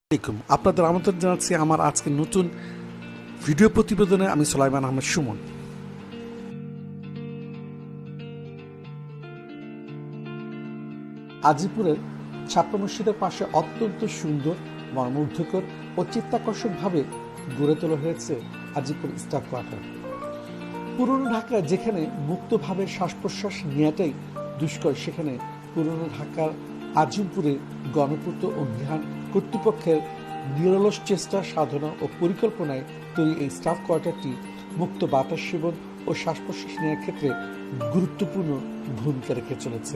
আপনাদের আমন্ত্রণ জানাচ্ছি আমার আজকে নতুন ভিডিও প্রতিবেদনে। আমি সুলাইমান আহমেদ সুমন। আজিপুরের ছাত্র মসজিদের পাশে অত্যন্ত সুন্দর, মর্মুগ্ধকর ও চিত্তাকর্ষকভাবে গড়ে তোলা হয়েছে আজিপুর স্টাফ কোয়ার্টার। পুরনো ঢাকায় যেখানে মুক্তভাবে শ্বাস প্রশ্বাস নেওয়াটাই দুষ্কর, সেখানে পুরনো ঢাকার আজিমপুরে গণপূর্ত ও মৃহান কর্তৃপক্ষের নিরলস চেষ্টা, সাধনা ও পরিকল্পনায় তৈরি এই স্টাফ কোয়ার্টারটি মুক্ত বাতাস সেবন ও শ্বাস প্রশ্বাস নেওয়ার ক্ষেত্রে গুরুত্বপূর্ণ ভূমিকা রেখে চলেছে।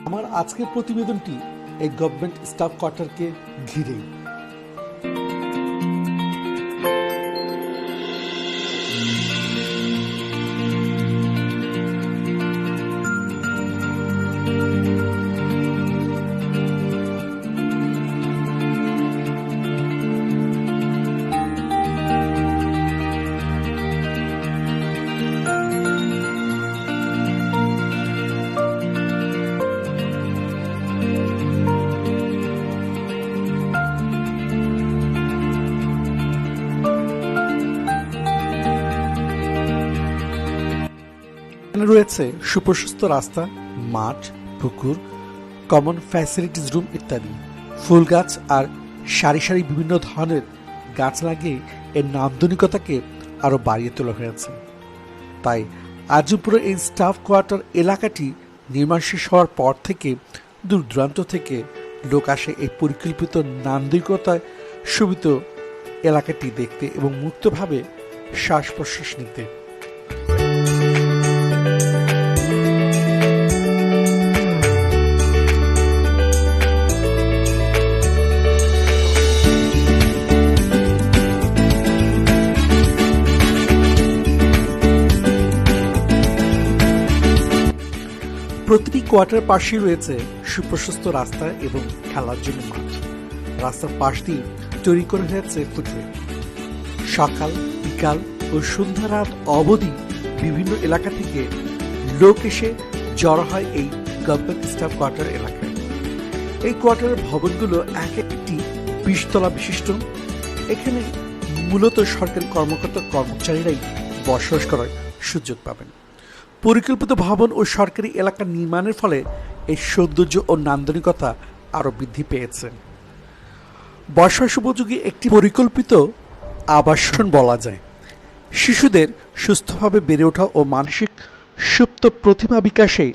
আমার আজকের প্রতিবেদনটি এই গভর্নমেন্ট স্টাফ কোয়ার্টারকে ঘিরেই। রয়েছে সুপ্রশস্ত রাস্তা, মাঠ, পুকুর, কমন ফ্যাসিলিটিস রুম ইত্যাদি। ফুল গাছ আর সারি সারি বিভিন্ন ধরনের গাছ লাগিয়ে এর নান্দনিকতাকে আরো বাড়িয়ে তোলা হয়েছে। তাই আজিমপুরের এই স্টাফ কোয়ার্টার এলাকাটি নির্মাণ শেষ হওয়ার পর থেকে দূর দূরান্ত থেকে লোক আসে এই পরিকল্পিত নান্দনিকতায় শোভিত এলাকাটি দেখতে এবং মুক্তভাবে শ্বাস প্রশ্বাস নিতে। প্রতিটি কোয়ার্টার পাশেই রয়েছে সুপ্রশস্ত রাস্তা এবং খেলার জন্য মাঠ। রাস্তার পাশ দিয়ে তৈরি করা হয়েছে ফুটওয়ে। সকাল, বিকাল ও সন্ধ্যা রাত অবধি বিভিন্ন এলাকা থেকে লোক এসে জড়ো হয় এই গভর্নমেন্ট স্টাফ কোয়ার্টার এলাকায়। এই কোয়ার্টারের ভবনগুলো এক একটি 20 তলা বিশিষ্ট। এখানে মূলত সরকারি কর্মকর্তা কর্মচারীরাই বসবাস করার সুযোগ পাবেন। পরিকল্পিত ভবন ও সরকারি এলাকা নির্মাণের ফলে এই সৌন্দর্য ও নান্দনিকতা আরো বৃদ্ধি পেয়েছে। বসবাস উপযোগী একটি পরিকল্পিত আবাসন বলা যায়। শিশুদের সুস্থভাবে বেড়ে ওঠা ও মানসিক সুপ্ত প্রতিভা বিকাশে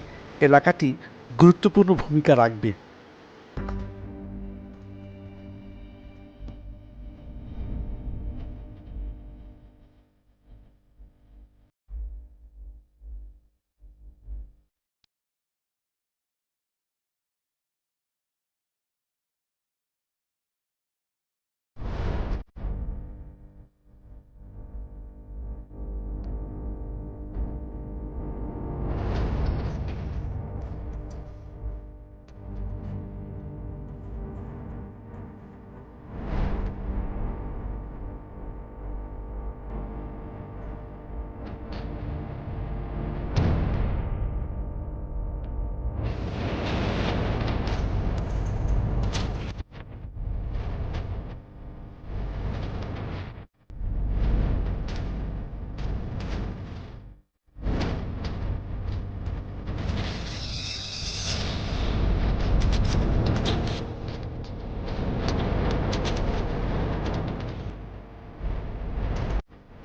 এলাকাটি গুরুত্বপূর্ণ ভূমিকা রাখবে।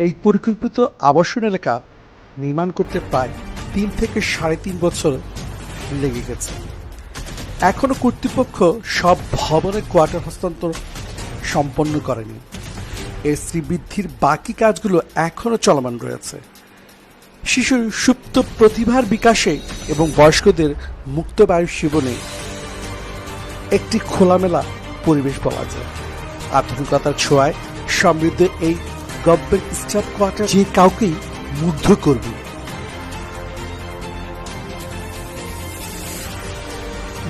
এই পরিকল্পিত আবাসন এলাকা নির্মাণ করতে প্রায় 3 থেকে 3.5 বছর লেগে গেছে। এখনো কর্তৃপক্ষ সব ভবনের কোয়ার্টার হস্তান্তর সম্পন্ন করেনি। এর শ্রীবৃদ্ধির বাকি কাজগুলো এখনো চলমান রয়েছে। শিশুর সুপ্ত প্রতিভার বিকাশে এবং বয়স্কদের মুক্ত বায়ু সেবনে একটি খোলামেলা পরিবেশ বলা যায়। আধুনিকতার ছোঁয়ায় সমৃদ্ধ এই গভর্নমেন্ট স্টাফ কোয়ার্টার যে কাউকেই মুগ্ধ করবে।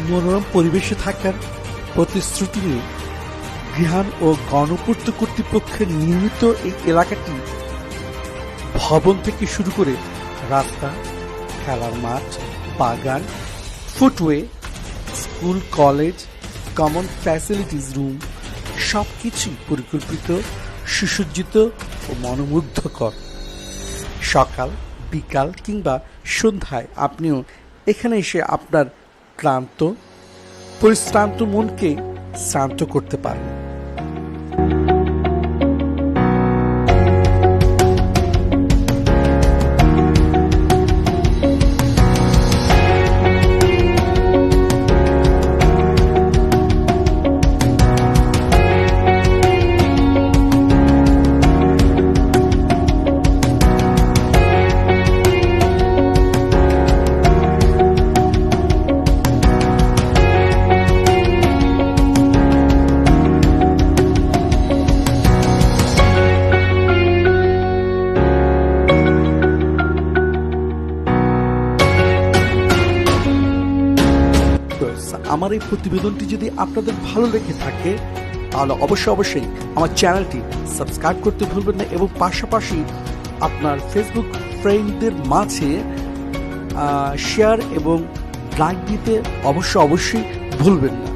মনোরম পরিবেশে থাকার প্রতিশ্রুতি নিয়ে গৃহাণ ও গণপূর্ত কর্তৃপক্ষের নির্মিত এই এলাকাটি ভবন থেকে শুরু করে রাস্তা, খেলার মাঠ, বাগান, footway, school, college, common facilities room, সবকিছুই পরিকল্পিত, সুসজ্জিত ও মনোমুগ্ধকর। সকাল, বিকাল কিংবা সন্ধ্যায় আপনিও এখানে এসে আপনার পরিশ্রান্ত মনকে শান্ত করতে পারেন। আমার এই প্রতিবেদনটি যদি আপনাদের ভালো লেগে থাকে তাহলে অবশ্যই আমার চ্যানেলটি সাবস্ক্রাইব করতে ভুলবেন না এবং পাশাপাশি আপনার ফেসবুক ফ্রেন্ডদের মাঝে শেয়ার এবং লাইক দিতে অবশ্যই ভুলবেন না।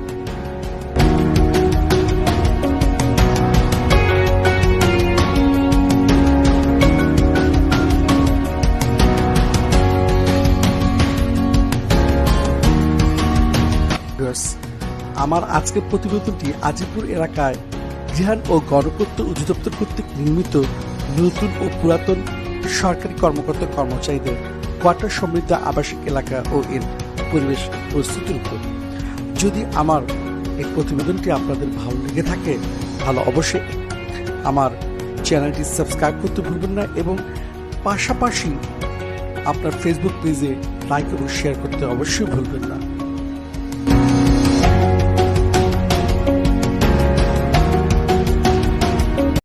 আমার আজকের প্রতিবেদনটি আজিপুর এলাকায় গৃহায়ণ ও গণপূর্ত অধিদপ্তর কর্তৃক নির্মিত নতুন ও পুরাতন সরকারি কর্মকর্তা কর্মচারীদের কোয়ার্টার সমৃদ্ধ আবাসিক এলাকা ও এর পরিবেশ প্রস্তুতির উপর। যদি আমার এই প্রতিবেদনটি আপনাদের ভালো লেগে থাকে তাহলে অবশ্যই আমার চ্যানেলটি সাবস্ক্রাইব করতে ভুলবেন না এবং পাশাপাশি আপনার ফেসবুক পেজে লাইক এবং শেয়ার করতে অবশ্যই ভুলবেন না।